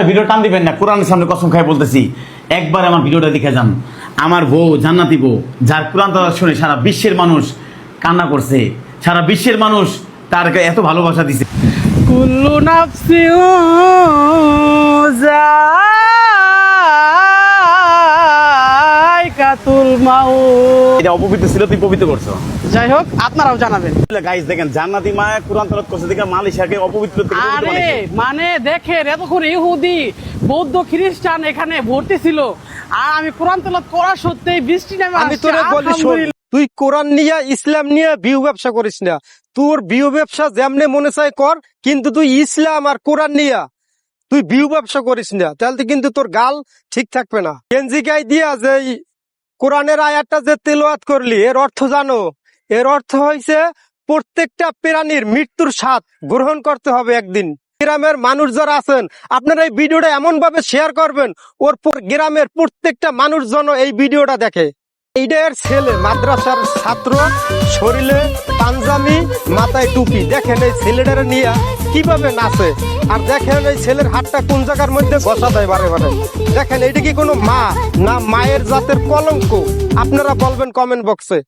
Video টান দিবেন না, কোরআনের সামনে কসম খাই বলতেছি, একবার আমার ভিডিওটা দেখে যান। আমার বউ, জান্নাতি বউ, যার কোরআন তেলাওয়াত শুনে সারা বিশ্বের মানুষ কান্না করছে, সারা বিশ্বের মানুষ তার এত ভালোবাসা দিছে। কুল্লু নাফসি যায়কাতুল মাউত। এটা অপবিত্র ছিল, তুই পবিত্র করছো। যাই হোক, আপনারাও জানাবেন। গাইস দেখেন, জান্নাতি মা কোরআন তেলাওয়াত করছে দেখে মালয়েশিয়াকে অপবিত্র থেকে পবিত্র আরে বানাইছে। মানে দেখেন, এতক্ষণ ইহুদি, বৌদ্ধ, খ্রিস্টান এখানে ভর্তি ছিল, আর আমি কোরআন তেলাওয়াত করা সত্ত্বেই বৃষ্টি নামে আমি আসছে। তোরে বলি শোন, আলহামদুলিল্লাহ। তুই কোরআন নিয়ে ইসলাম নিয়ে বিউ ব্যবসা করিস না। তোর বিউ ব্যবসা যেমনে মনে চায় কর, কিন্তু তুই ইসলাম আর কোরআন নিয়ে তুই বিউ ব্যবসা করিস না, তাহলে কিন্তু তোর গাল ঠিক থাকবে না। গেঞ্জি গাই দিয়া যে এই কোরআনের আয়াতটা যে তেলাওয়াত করলি, এর অর্থ জানো? এর অর্থ হইছে প্রত্যেকটা প্রাণীর মৃত্যুর স্বাদ গ্রহণ করতে হবে একদিন। গ্রামের মানুষ যারা আছেন, আপনারা এই ভিডিওটা এমন ভাবে শেয়ার করবেন, ওর গ্রামের প্রত্যেকটা মানুষ যেন এই ভিডিওটা দেখে। এইটা এর ছেলে, মাদ্রাসার ছাত্র, শরীরে পাঞ্জাবি, মাথায় টুপি। দেখেন এই ছেলেটারে নিয়ে কিভাবে নাচে, আর দেখেন এই ছেলের হাতটা কোন জায়গার মধ্যে বসা দেয় বারে বারে। দেখেন এইটা কি কোনো মা না মায়ের জাতের কলঙ্ক? আপনারা বলবেন কমেন্ট বক্সে।